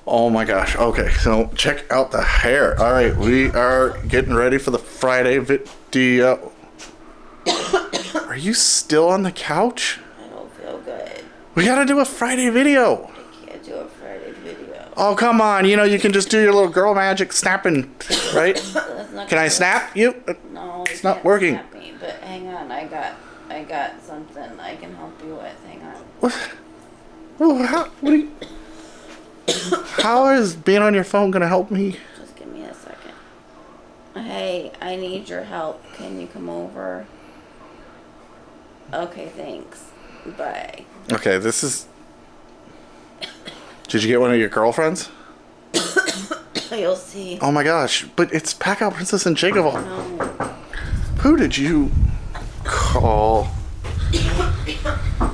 Oh my gosh. Okay, so check out the hair. All right, we are getting ready for the Friday video. Are you still on the couch? I don't feel good. We gotta do a Friday video. I can't do a Friday video. Oh, come on. You know, you can just do your little girl magic snapping, right? Can I snap you? No, it's not working. Snap me, but hang on. I got something I can help you with. Hang on. What? Oh, what do you... How is being on your phone gonna help me? Just give me a second. Hey, I need your help. Can you come over? Okay, thanks. Bye. Okay, this is... Did you get one of your girlfriends? You'll see. Oh my gosh, but it's PACKOUT Princess and JakeOfALL. No. Who did you call?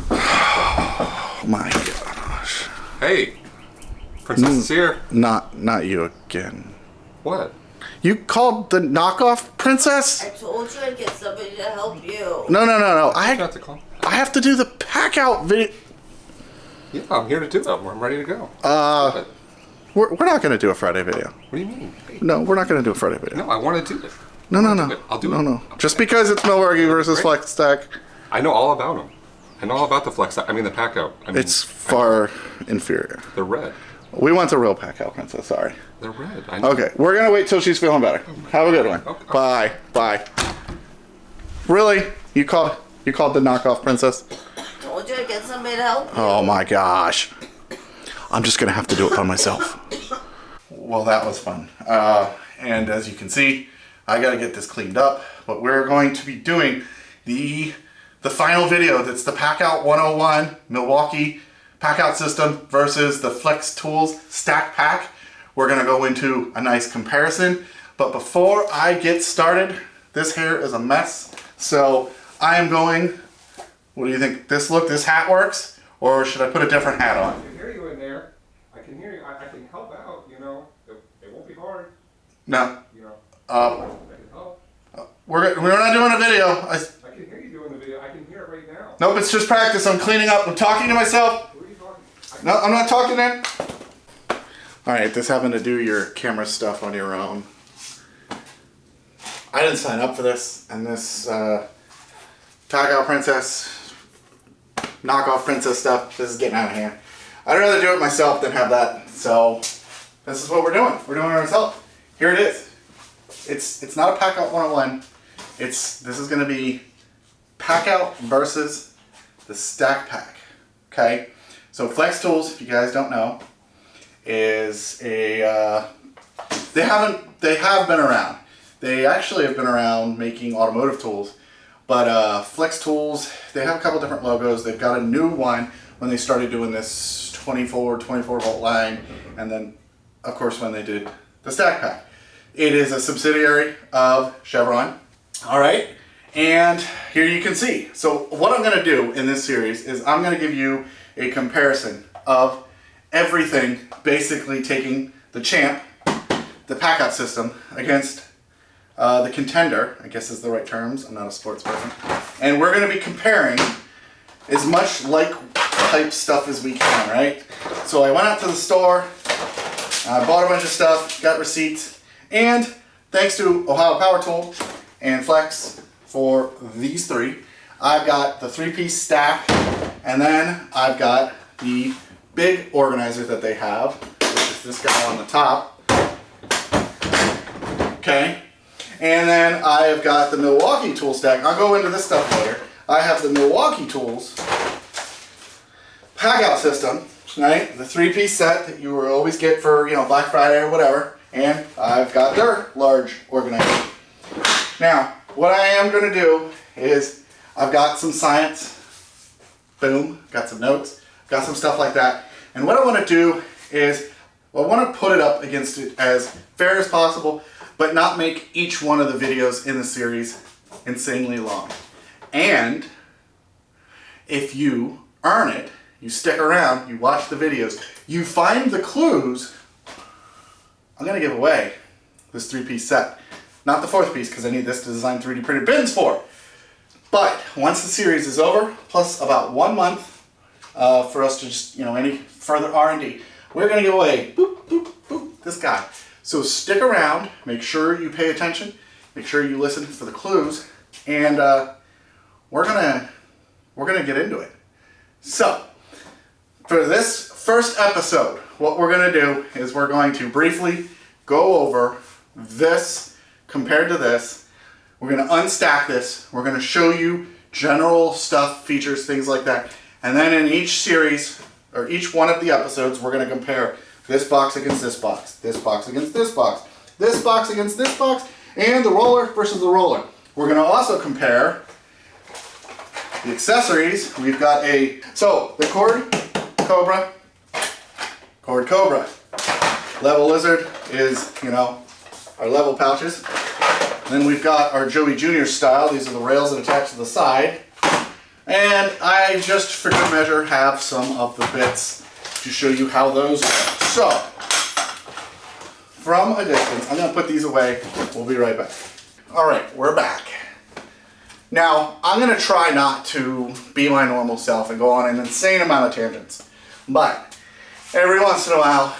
Oh my gosh. Hey, Princess is here. Not you again. What? You called the knockoff princess? I told you I'd get somebody to help you. No. I have to call. I have to do the PACKOUT video. Yeah, I'm here to do that. I'm ready to go. We're not going to do a Friday video. What do you mean? Hey. No, we're not going to do a Friday video. No, I want to do it. No. I'll do it. No. Just because it's Milwaukee versus Flex Stack. I know all about them. I know all about the Flex Stack. I mean the PACKOUT. It's far inferior. They're red. We want the real PACKOUT Princess, sorry. They're red. I know. Okay, we're going to wait till she's feeling better. Have a good one. Okay. Bye. Really? You called the knockoff princess? I told you I'd get somebody to help you. Oh my gosh. I'm just going to have to do it by myself. Well, that was fun. And as you can see, I got to get this cleaned up. But we're going to be doing the final video. That's the PACKOUT 101 Milwaukee PACKOUT system versus the Flex Tools StackPack. We're going to go into a nice comparison. But before I get started, this hair is a mess. So I am going, what do you think? This hat works? Or should I put a different hat on? I can hear you in there. I can hear you. I can help out, you know. It won't be hard. No. You know. I can help. We're not doing a video. I can hear you doing the video. I can hear it right now. Nope, it's just practice. I'm cleaning up. I'm talking to myself. Who are you talking to? No, I'm not talking in. Alright, this having to do your camera stuff on your own. I didn't sign up for this, and this PACKOUT Princess, knockoff princess stuff, this is getting out of hand. I'd rather do it myself than have that, so this is what we're doing. We're doing it ourselves. Here it is. It's not a PACKOUT 101. This is going to be PACKOUT versus the StackPack. Okay? So Flex Tools, if you guys don't know, is a they have been around. They actually have been around making automotive tools, but Flex Tools, they have a couple different logos. They've got a new one when they started doing this 24 volt line, and then of course when they did the StackPack. It is a subsidiary of Chevron. All right, and here you can see. So what I'm going to do in this series is I'm going to give you a comparison of everything, basically taking the champ, the PACKOUT system, against the contender, I guess is the right terms. I'm not a sports person. And we're going to be comparing as much like type stuff as we can, right? So I went out to the store, I bought a bunch of stuff, got receipts, and thanks to Ohio Power Tool and Flex for these three, I've got the 3-piece stack, and then I've got the big organizer that they have, which is this guy on the top. Okay, and then I have got the Milwaukee tool stack. I'll go into this stuff later. I have the Milwaukee Tools PACKOUT system, right? The 3-piece set that you will always get for, you know, Black Friday or whatever. And I've got their large organizer. Now, what I am going to do is I've got some science. Boom. Got some notes. Got some stuff like that. And what I want to do is, well, I want to put it up against it as fair as possible, but not make each one of the videos in the series insanely long. And if you earn it, you stick around, you watch the videos, you find the clues, I'm going to give away this 3-piece set. Not the 4th piece, because I need this to design 3D printed bins for. But once the series is over, plus about 1 month for us to just, you know, any further R&D, we're going to give away, boop, this guy. So stick around, make sure you pay attention, make sure you listen for the clues, and we're gonna get into it. So for this first episode, what we're gonna do is we're going to briefly go over this compared to this. We're gonna unstack this. We're gonna show you general stuff, features, things like that. And then in each series, or each one of the episodes, we're gonna compare this box against this box, this box against this box, this box against this box, and the roller versus the roller. We're gonna also compare the accessories. We've got so the cord Cobra, level lizard is, our level pouches. Then we've got our Joey Jr. style. These are the rails that attach to the side. And I just, for good measure, have some of the bits to show you how those work. So, from a distance, I'm going to put these away. We'll be right back. All right, we're back. Now, I'm going to try not to be my normal self and go on an insane amount of tangents. But every once in a while,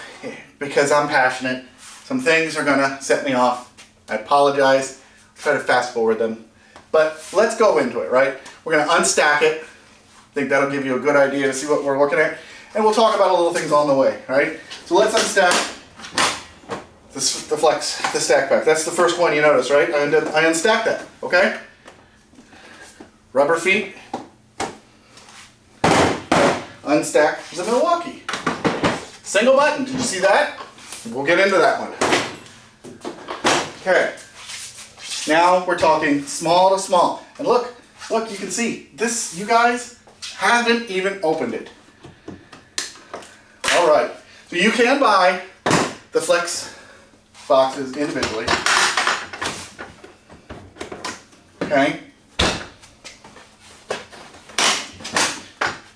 because I'm passionate, some things are going to set me off. I apologize. I'll try to fast forward them. But let's go into it, right? We're going to unstack it. I think that'll give you a good idea to see what we're looking at. And we'll talk about a little things on the way, right? So let's unstack the Flex, the StackPack. That's the first one you notice, right? I unstacked that, okay? Rubber feet. Unstack the Milwaukee. Single button, did you see that? We'll get into that one. Okay, now we're talking small to small. And look, you can see, this, you guys haven't even opened it. All right, so you can buy the Flex boxes individually. Okay.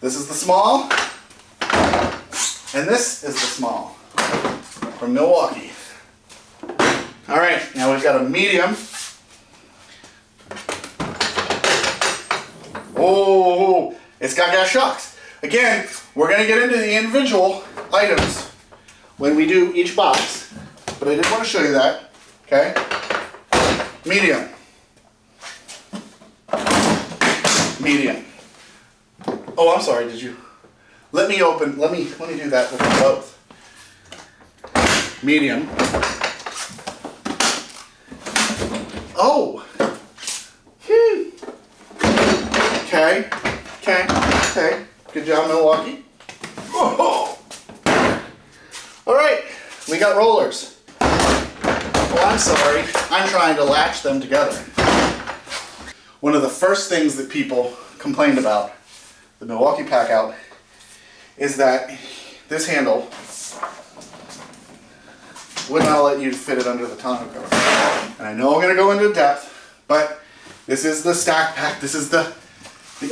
This is the small, and this is the small from Milwaukee. All right, now we've got a medium. Oh, it's got gas shocks. Again, we're going to get into the individual items when we do each box, but I did want to show you that. Okay, medium. Medium. Oh, I'm sorry. Did you? Let me do that with them both. Medium. Oh. Okay. Good job, Milwaukee. Oh. All right. We got rollers. Oh, I'm sorry. I'm trying to latch them together. One of the first things that people complained about the Milwaukee PACKOUT is that this handle would not let you fit it under the tonneau cover. And I know I'm going to go into depth, but this is the StackPack. This is the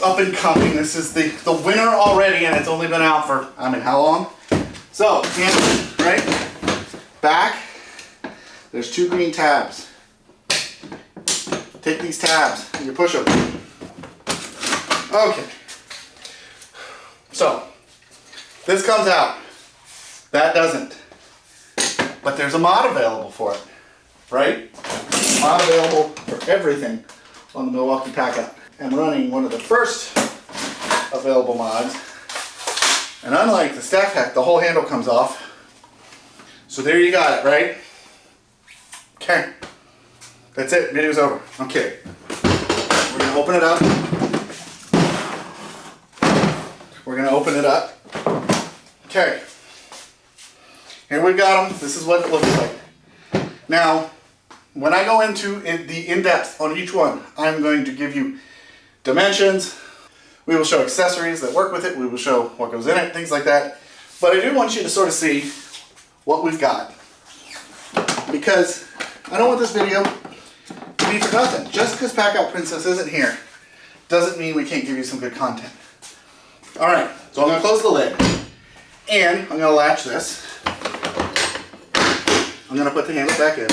up and coming. This is the winner already, and it's only been out for, how long? So, handle, right? Back, there's 2 green tabs. Take these tabs and you push them. Okay. So, this comes out. That doesn't. But there's a mod available for it, right? Mod available for everything on the Milwaukee PACKOUT. I'm running one of the first available mods. And unlike the StackPack, the whole handle comes off. So there you got it, right? Okay. That's it. Video's over. Okay. We're going to open it up. Okay. Here we got them. This is what it looks like. Now, when I go into the in-depth on each one, I'm going to give you dimensions. We will show accessories that work with it. We will show what goes in it, things like that. But I do want you to sort of see what we've got, because I don't want this video to be forgotten. Just because PACKOUT Princess isn't here doesn't mean we can't give you some good content. All right, so I'm going to close the lid, and I'm going to latch this. I'm going to put the handle back in.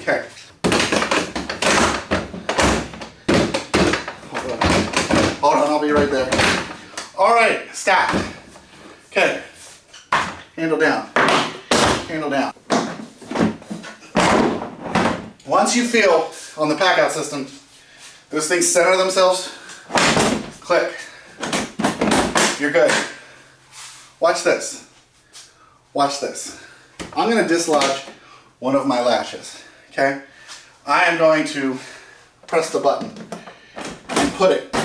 Okay. Hold on, I'll be right there. All right, stack. Okay, handle down, handle down. Once you feel on the PACKOUT system, those things center themselves, click, you're good. Watch this, watch this. I'm gonna dislodge one of my latches, okay? I am going to press the button and put it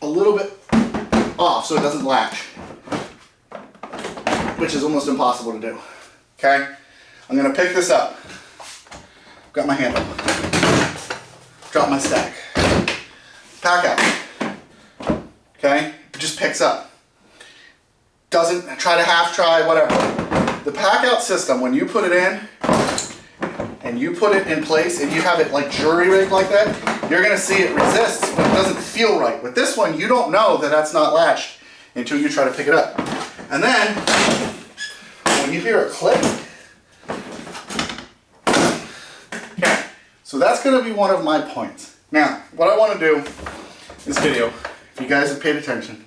a little bit off so it doesn't latch, which is almost impossible to do, okay? I'm gonna pick this up. Got my handle. Drop my stack. PACKOUT. Okay? It just picks up. Doesn't try to half try, whatever. The PACKOUT system, when you put it in and you put it in place and you have it like jury rigged like that, you're gonna see it resists, but it doesn't feel right. With this one, you don't know that that's not latched until you try to pick it up. And then, when you hear a click, okay, so that's going to be one of my points. Now, what I want to do in this video, if you guys have paid attention,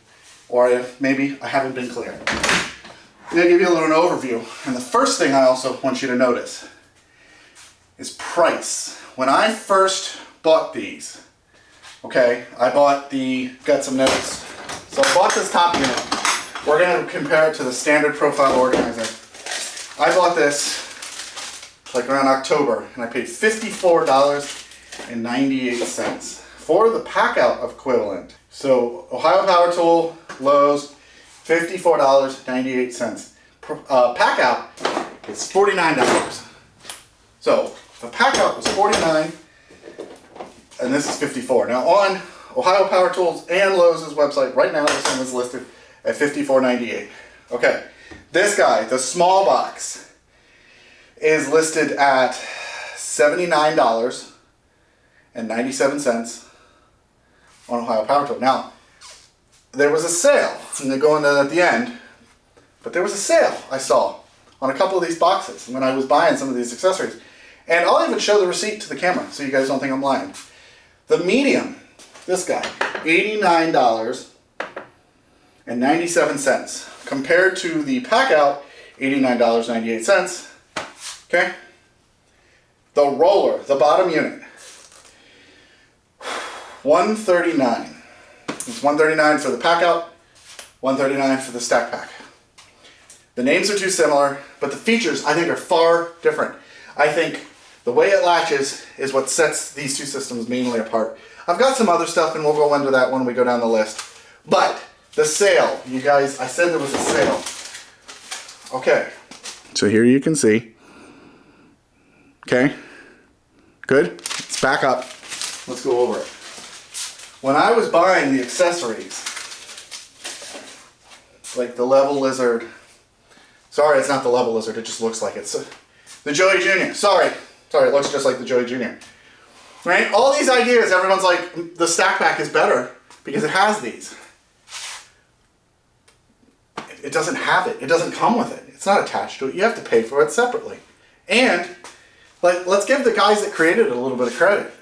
or if maybe I haven't been clear, I'm going to give you a little overview. And the first thing I also want you to notice is price. When I first bought these, okay, got some notes. So I bought this top unit. We're going to compare it to the standard profile organizer. I bought this like around October, and I paid $54.98 for the PACKOUT equivalent. So Ohio Power Tool, Lowe's, $54.98. PACKOUT is $49. So the PACKOUT was $49, and this is $54. Now on Ohio Power Tools and Lowe's website, right now this one is listed at $54.98. Okay, this guy, the small box, is listed at $79.97 on Ohio Power Tool. Now, there was a sale, and they're going at the end, but there was a sale I saw on a couple of these boxes when I was buying some of these accessories. And I'll even show the receipt to the camera so you guys don't think I'm lying. The medium, this guy, $89.97 compared to the PACKOUT, $89.98. Okay? The roller, the bottom unit, $139. It's $139 for the PACKOUT, $139 for the StackPack. The names are too similar, but the features I think are far different. I think the way it latches is what sets these two systems mainly apart. I've got some other stuff and we'll go into that when we go down the list. But the sale, you guys, I said there was a sale. Okay, so here you can see. Okay, good. Let's back up. Let's go over it. When I was buying the accessories, like the Level Lizard, sorry, it's not the Level Lizard, it just looks like it's the Joey Jr. Sorry, it looks just like the Joey Jr. Right? All these ideas, everyone's like, the StackPack is better because it has these. It doesn't have it. It doesn't come with it. It's not attached to it. You have to pay for it separately. And let's give the guys that created it a little bit of credit.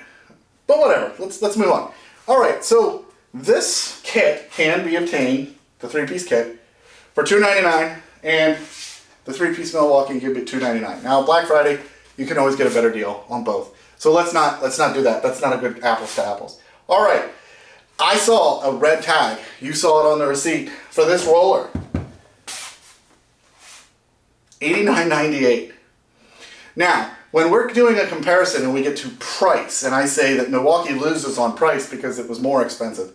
But whatever, let's move on. All right, so this kit can be obtained, the 3-piece kit, for $2.99, and the 3-piece Milwaukee can be $2.99. Now Black Friday, you can always get a better deal on both. So let's not do that. That's not a good apples to apples. All right, I saw a red tag. You saw it on the receipt for this roller. $89.98. Now, when we're doing a comparison and we get to price, and I say that Milwaukee loses on price because it was more expensive,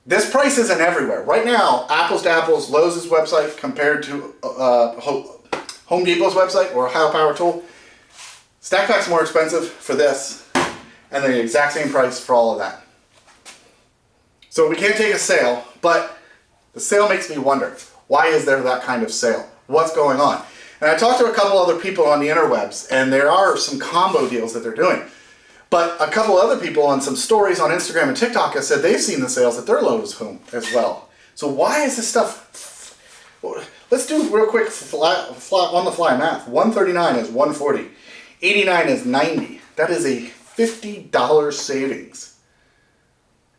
this price isn't everywhere. Right now, apples to apples, Lowe's website compared to Home Depot's website or Ohio Power Tool, StackPack's more expensive for this, and the exact same price for all of that. So we can't take a sale, but the sale makes me wonder, why is there that kind of sale? What's going on? And I talked to a couple other people on the interwebs, and there are some combo deals that they're doing. But a couple other people on some stories on Instagram and TikTok have said they've seen the sales at their Lowe's home as well. So why is this stuff... Let's do real quick flat on the fly math. 139 is 140. 89 is 90. That is a $50 savings.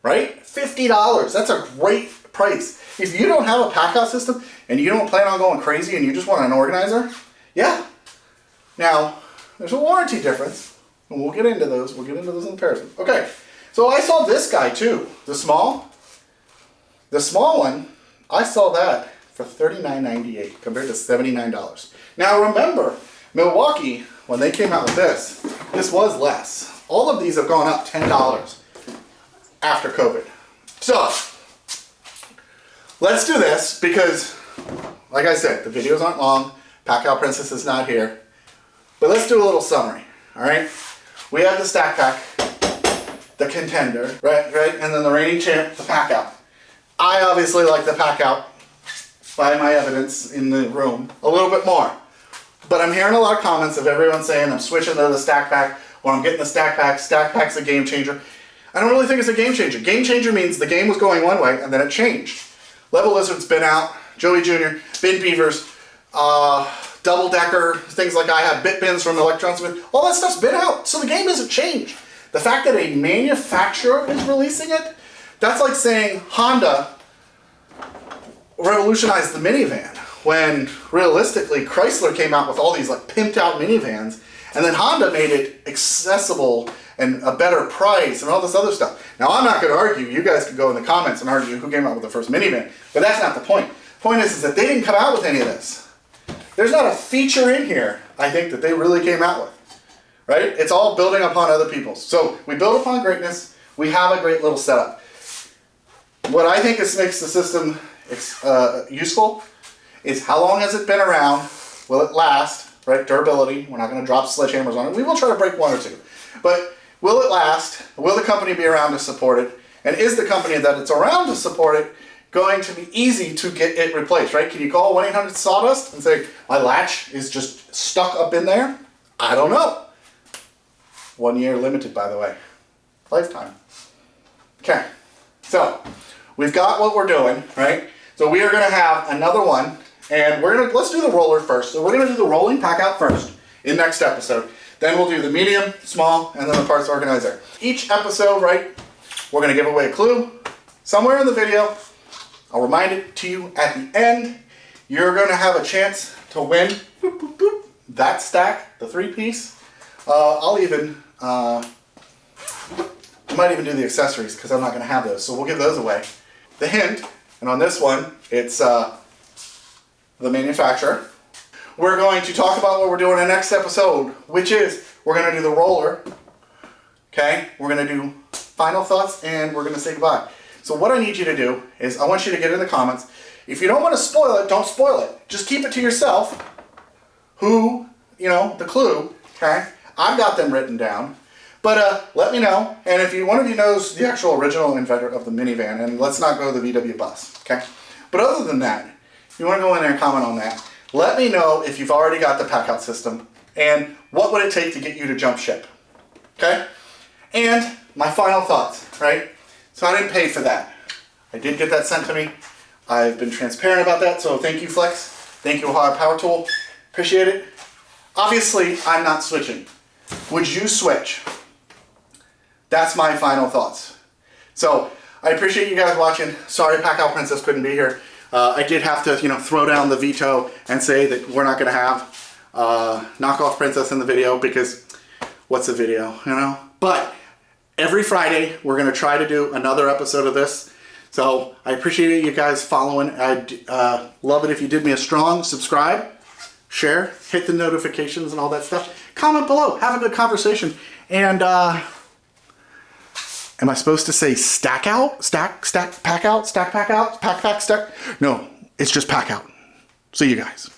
Right? $50. That's a great price. If you don't have a PACKOUT system and you don't plan on going crazy and you just want an organizer, yeah. Now, there's a warranty difference, and we'll get into those. We'll get into those in comparison. Okay, so I saw this guy too. The small one, I saw that for $39.98 compared to $79. Now remember, Milwaukee, when they came out with this was less. All of these have gone up $10 after COVID. So, let's do this because, like I said, the videos aren't long. PACKOUT Princess is not here. But let's do a little summary, all right? We have the StackPack, the Contender, right? And then the reigning champ, the PACKOUT. I obviously like the PACKOUT, by my evidence in the room, a little bit more. But I'm hearing a lot of comments of everyone saying I'm switching to the StackPack, or I'm getting the StackPack. StackPack's a game changer. I don't really think it's a game changer. Game changer means the game was going one way and then it changed. Level Lizard's been out, Joey Jr., Bin Beavers, Double Decker, things like I have, Bitbins from Electronics, all that stuff's been out, so the game hasn't changed. The fact that a manufacturer is releasing it, that's like saying Honda revolutionized the minivan, when realistically Chrysler came out with all these like pimped out minivans, and then Honda made it accessible and a better price and all this other stuff. Now I'm not going to argue, you guys can go in the comments and argue who came out with the first minivan, but that's not the point. The point is that they didn't come out with any of this. There's not a feature in here, I think, that they really came out with, right? It's all building upon other people's. So we build upon greatness. We have a great little setup. What I think makes the system useful is how long has it been around? Will it last, right? Durability. We're not going to drop sledgehammers on it. We will try to break one or two. But will it last? Will the company be around to support it? And is the company that it's around to support it going to be easy to get it replaced, right? Can you call 1-800-SAWDUST and say, my latch is just stuck up in there? I don't know. 1 year limited, by the way. Lifetime. Okay, so we've got what we're doing, right? So we are gonna have another one, and let's do the roller first. So we're gonna do the rolling PACKOUT first in next episode. Then we'll do the medium, small, and then the parts organizer. Each episode, right, we're gonna give away a clue somewhere in the video. I'll remind it to you at the end. You're going to have a chance to win that stack, the 3-piece. I'll even, I might even do the accessories because I'm not going to have those, so we'll give those away. The hint, and on this one, it's the manufacturer. We're going to talk about what we're doing in the next episode, which is we're going to do the roller. Okay, we're going to do final thoughts, and we're going to say goodbye. So what I need you to do is I want you to get in the comments. If you don't want to spoil it, don't spoil it. Just keep it to yourself. Who, the clue, okay? I've got them written down. But let me know. And if one of you knows the actual original inventor of the minivan, and let's not go the VW bus, okay? But other than that, if you want to go in there and comment on that, let me know if you've already got the PACKOUT system and what would it take to get you to jump ship, okay? And my final thoughts, right? So I didn't pay for that. I did get that sent to me. I've been transparent about that, so thank you, Flex. Thank you, Ohio Power Tool. Appreciate it. Obviously, I'm not switching. Would you switch? That's my final thoughts. So I appreciate you guys watching. Sorry PACKOUT Princess couldn't be here. I did have to, throw down the veto and say that we're not going to have knockoff Princess in the video because what's a video, But every Friday, we're going to try to do another episode of this. So I appreciate you guys following. I'd love it if you did me a strong subscribe, share, hit the notifications and all that stuff. Comment below. Have a good conversation. And am I supposed to say stack out? Stack, pack out, stack, pack out, pack, stack? No, it's just PACKOUT. See you guys.